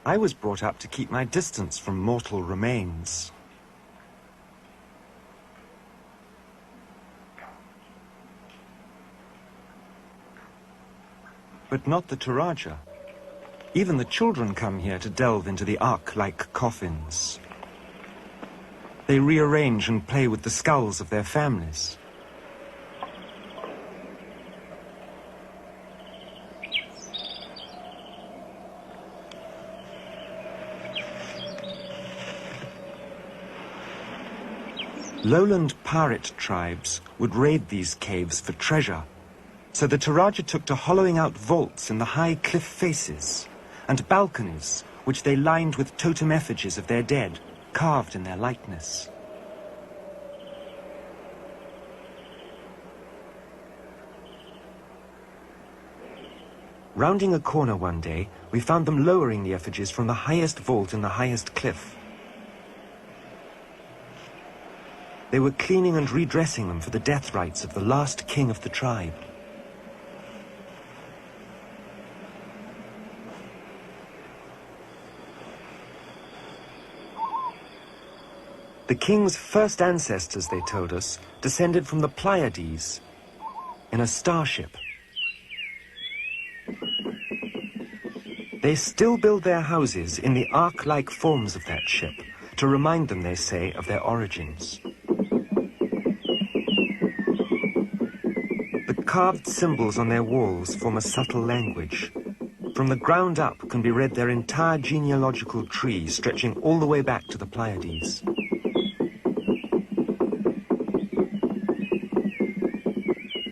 I was brought up to keep my distance from mortal remains. But not the Toraja. Even the children come here to delve into the ark-like coffins. They rearrange and play with the skulls of their families. Lowland pirate tribes would raid these caves for treasure, so the Toraja took to hollowing out vaults in the high cliff faces and balconies which they lined with totem effigies of their dead, carved in their likeness. Rounding a corner one day, we found them lowering the effigies from the highest vault in the highest cliff. They were cleaning and redressing them for the death rites of the last king of the tribe. The king's first ancestors, they told us, descended from the Pleiades in a starship. They still build their houses in the ark-like forms of that ship to remind them, they say, of their origins. The carved symbols on their walls form a subtle language. From the ground up can be read their entire genealogical tree stretching all the way back to the Pleiades.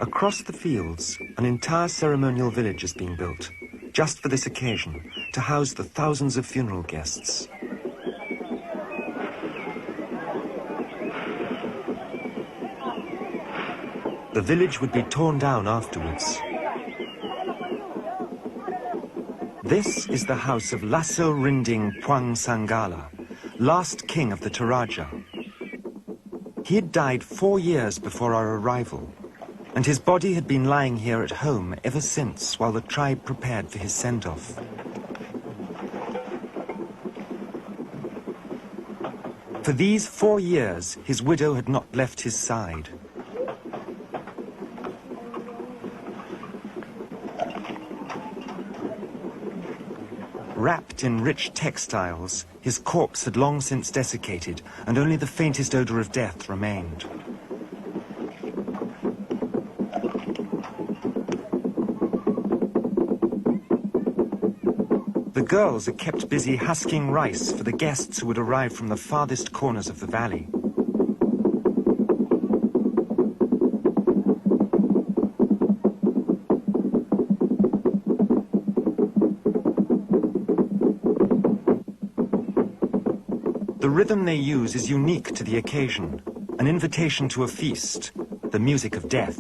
Across the fields, an entire ceremonial village is being built, just for this occasion, to house the thousands of funeral guests. The village would be torn down afterwards. This is the house of Lasso Rinding Puang Sanggala, last king of the Toraja. He had died 4 years before our arrival, and his body had been lying here at home ever since, while the tribe prepared for his send-off. For these 4 years, his widow had not left his side. Wrapped in rich textiles, his corpse had long since desiccated, and only the faintest odor of death remained. The girls are kept busy husking rice for the guests who would arrive from the farthest corners of the valley. The rhythm they use is unique to the occasion, an invitation to a feast, the music of death.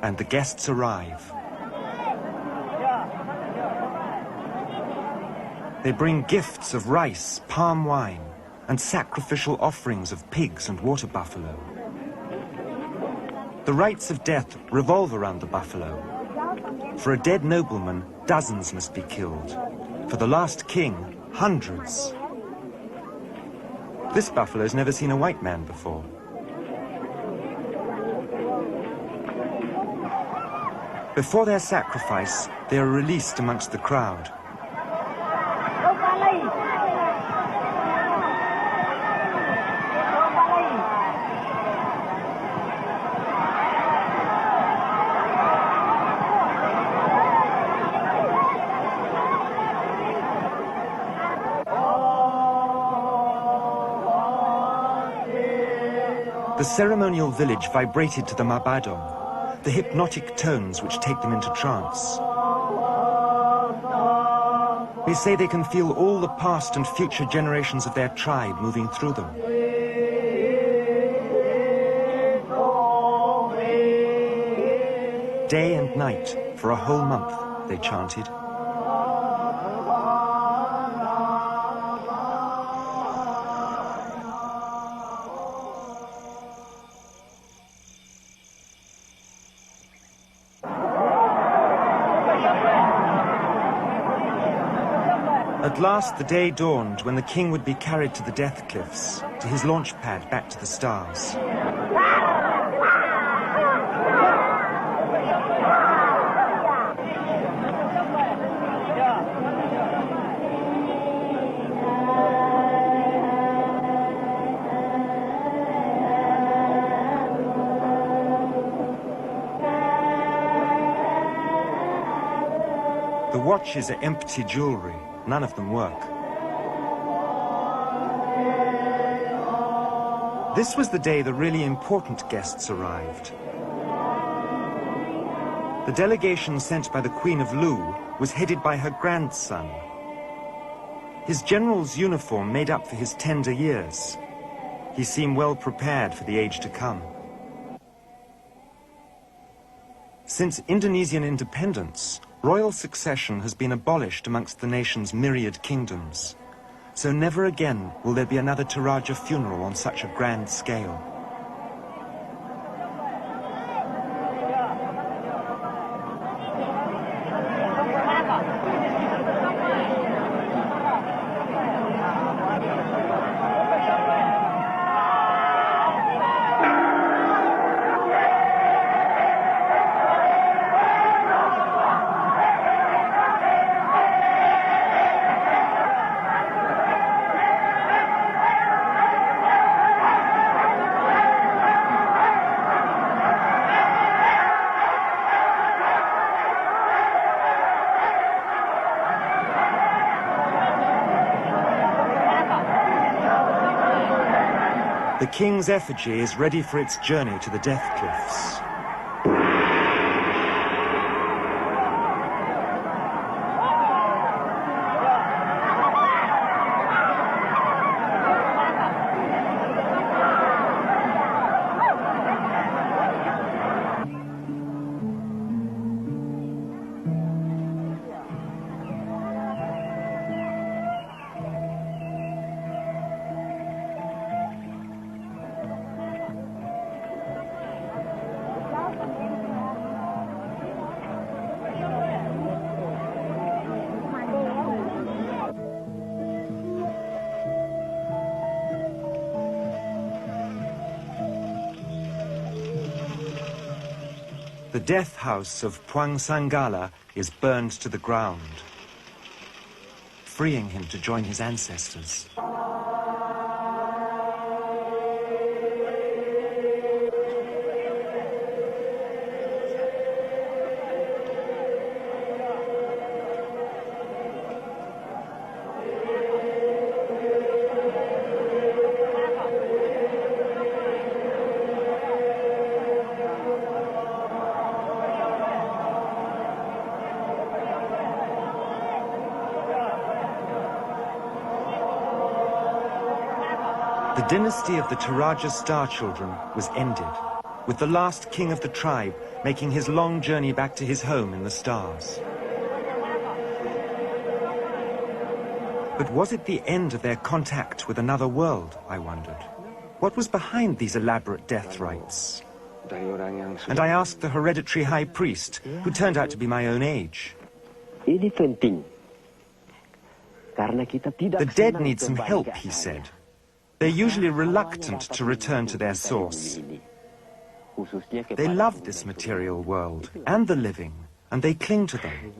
And the guests arrive. They bring gifts of rice, palm wine, and sacrificial offerings of pigs and water buffalo. The rites of death revolve around the buffalo. For a dead nobleman, dozens must be killed. For the last king, hundreds. This buffalo's never seen a white man before. Before their sacrifice, they are released amongst the crowd. The ceremonial village vibrated to the mabadong, the hypnotic tones which take them into trance. They say they can feel all the past and future generations of their tribe moving through them. Day and night, for a whole month, they chanted. At last the day dawned when the king would be carried to the death cliffs, to his launch pad back to the stars. The watches are empty jewelry. None of them work. This was the day the really important guests arrived. The delegation sent by the Queen of Lu was headed by her grandson. His general's uniform made up for his tender years. He seemed well prepared for the age to come. Since Indonesian independence, royal succession has been abolished amongst the nation's myriad kingdoms. So never again will there be another Toraja funeral on such a grand scale. The king's effigy is ready for its journey to the death cliffs. The death house of Puang Sanggala is burned to the ground, freeing him to join his ancestors. The dynasty of the Toraja star children was ended, with the last king of the tribe making his long journey back to his home in the stars. But was it the end of their contact with another world, I wondered? What was behind these elaborate death rites? And I asked the hereditary high priest, who turned out to be my own age. The dead need some help, he said. They're usually reluctant to return to their source. They love this material world and the living, and they cling to them.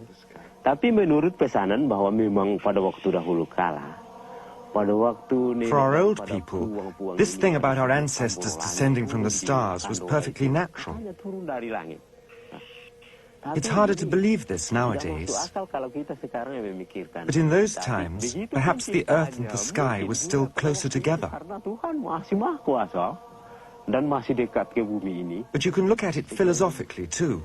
Tapi menurut pesanan bahwa memang pada waktu dahulu kala, for our old people, this thing about our ancestors descending from the stars was perfectly natural. It's harder to believe this nowadays. But in those times, perhaps the earth and the sky were still closer together. But you can look at it philosophically too.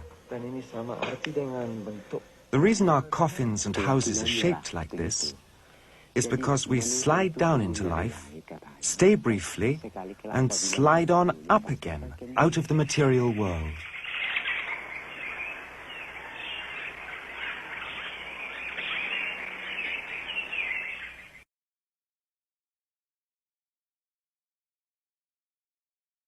The reason our coffins and houses are shaped like this is because we slide down into life, stay briefly, and slide on up again out of the material world.